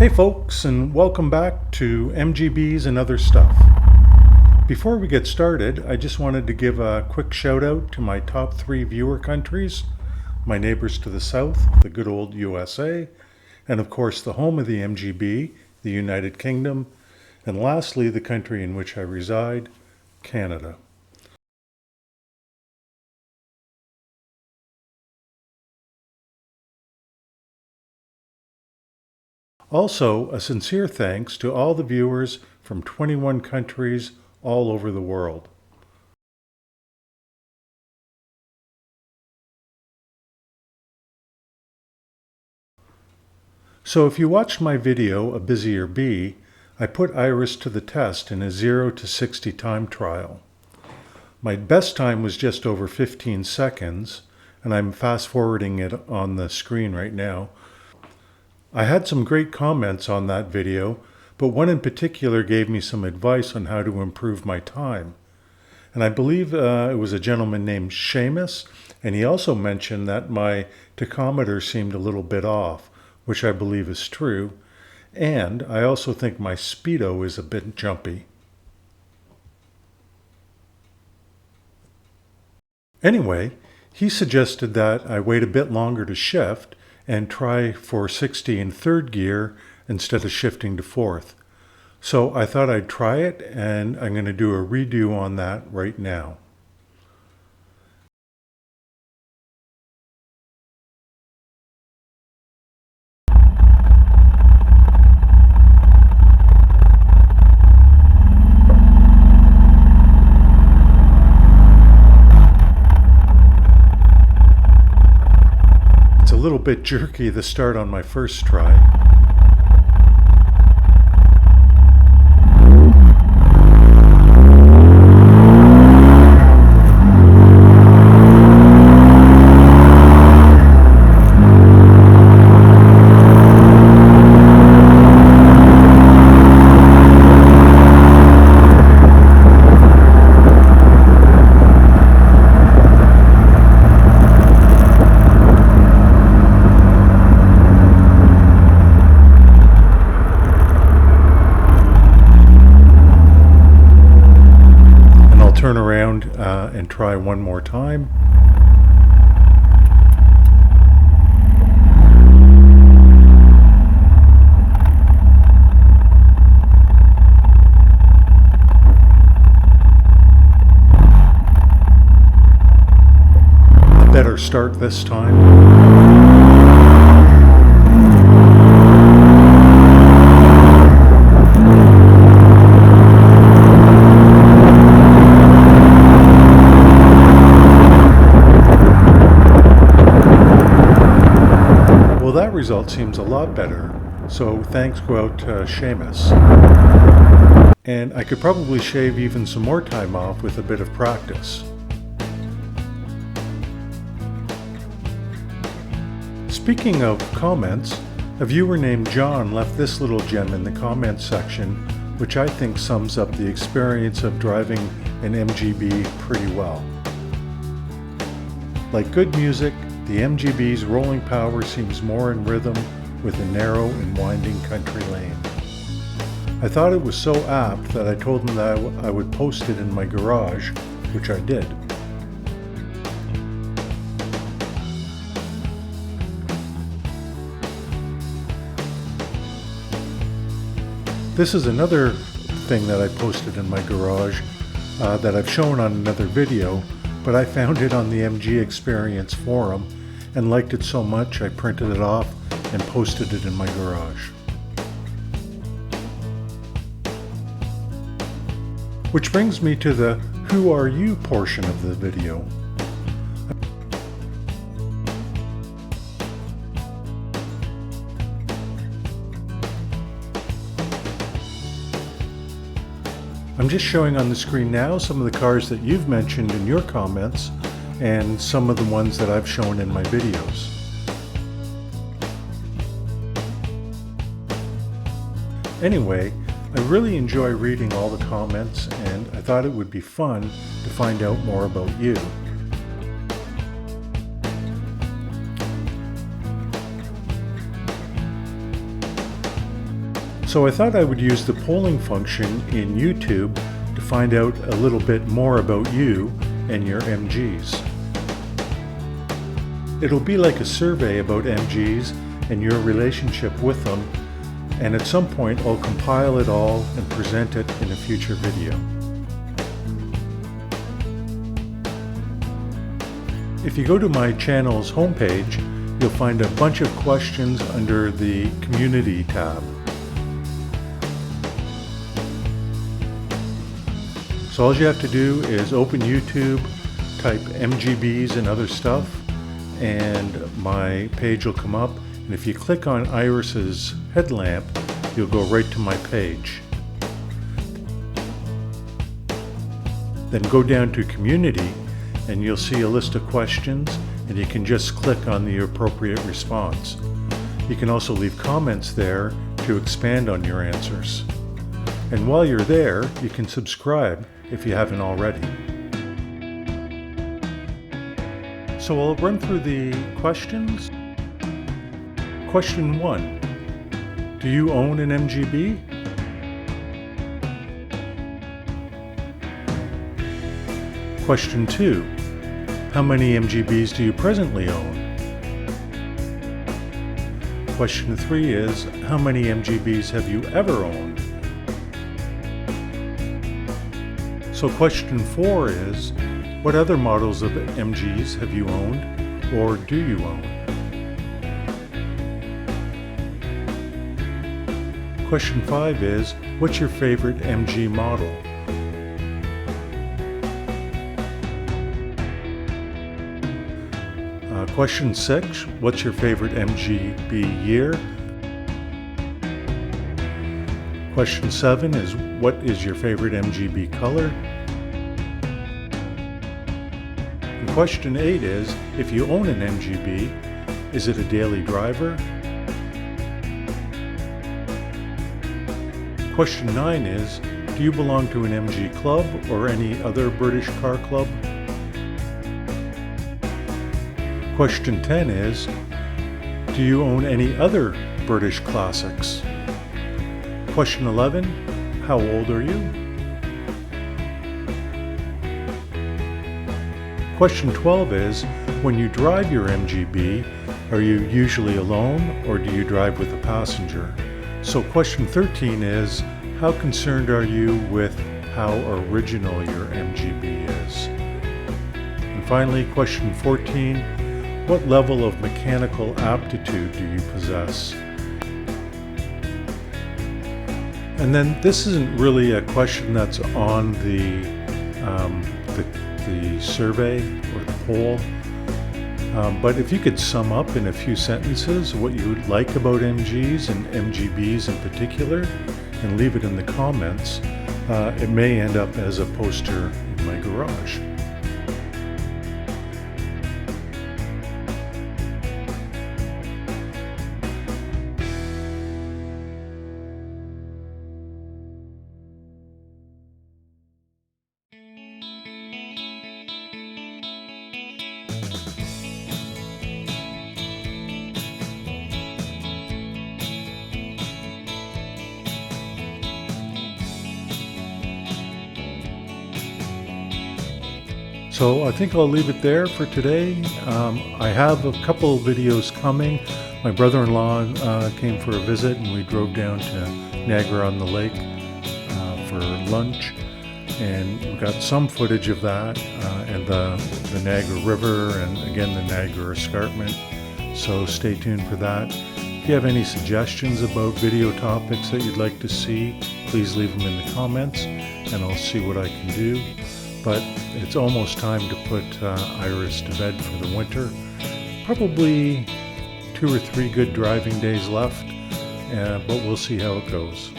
Hey folks, and welcome back to MGBs and Other Stuff. Before we get started, I just wanted to give a quick shout out to my top 3 viewer countries, my neighbors to the south, the good old USA, and of course the home of the MGB, the United Kingdom, and lastly the country in which I reside, Canada. Also, a sincere thanks to all the viewers from 21 countries all over the world. So if you watched my video, A Busier Bee, I put Iris to the test in a 0 to 60 time trial. My best time was just over 15 seconds, and I'm fast forwarding it on the screen right now. I had some great comments on that video, but one in particular gave me some advice on how to improve my time. And I believe it was a gentleman named Seamus, and he also mentioned that my tachometer seemed a little bit off, which I believe is true, and I also think my speedo is a bit jumpy. Anyway, he suggested that I wait a bit longer to shift and try for 60 in third gear instead of shifting to fourth. So I thought I'd try it, and I'm going to do a redo on that right now. It's a little bit jerky the start on my first try. Turn around and try one more time. A better start this time. That result seems a lot better, so thanks go out to Seamus. And I could probably shave even some more time off with a bit of practice. Speaking of comments, a viewer named John left this little gem in the comments section, which I think sums up the experience of driving an MGB pretty well. Like good music, the MGB's rolling power seems more in rhythm with a narrow and winding country lane. I thought it was so apt that I told him that I would post it in my garage, which I did. This is another thing that I posted in my garage that I've shown on another video, but I found it on the MG Experience forum and liked it so much I printed it off and posted it in my garage. Which brings me to the "Who are you" portion of the video. I'm just showing on the screen now some of the cars that you've mentioned in your comments and some of the ones that I've shown in my videos. Anyway, I really enjoy reading all the comments, and I thought it would be fun to find out more about you. So I thought I would use the polling function in YouTube to find out a little bit more about you and your MGs. It'll be like a survey about MGs and your relationship with them, and at some point I'll compile it all and present it in a future video. If you go to my channel's homepage, you'll find a bunch of questions under the Community tab. So all you have to do is open YouTube, type MGBs and other stuff, and my page will come up. And if you click on Iris's headlamp, you'll go right to my page. Then go down to Community, and you'll see a list of questions, and you can just click on the appropriate response. You can also leave comments there to expand on your answers. And while you're there, you can subscribe if you haven't already. So I'll run through the questions. Question 1. Do you own an MGB? Question 2. How many MGBs do you presently own? Question 3 is, how many MGBs have you ever owned? So question 4 is, what other models of MGs have you owned or do you own? Question 5 is, what's your favorite MG model? Question 6, what's your favorite MGB year? Question 7 is, what is your favorite MGB color? And question 8 is, if you own an MGB, is it a daily driver? Question 9 is, do you belong to an MG club or any other British car club? Question 10 is, do you own any other British classics? Question 11, how old are you? Question 12 is, when you drive your MGB, are you usually alone or do you drive with a passenger? So question 13 is, how concerned are you with how original your MGB is? And finally, question 14, what level of mechanical aptitude do you possess? And then this isn't really a question that's on the survey or the poll, but if you could sum up in a few sentences what you would like about MGs and MGBs in particular, and leave it in the comments, it may end up as a poster in my garage. So I think I'll leave it there for today. I have a couple of videos coming. My brother-in-law came for a visit and we drove down to Niagara-on-the-Lake for lunch, and we got some footage of that and the Niagara River and again the Niagara Escarpment. So stay tuned for that. If you have any suggestions about video topics that you'd like to see, please leave them in the comments and I'll see what I can do. But it's almost time to put Iris to bed for the winter. Probably 2 or 3 good driving days left, but we'll see how it goes.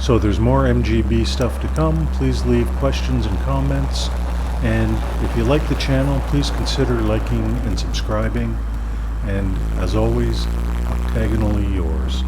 So there's more MGB stuff to come. Please leave questions and comments. And if you like the channel, please consider liking and subscribing. And as always, octagonally yours.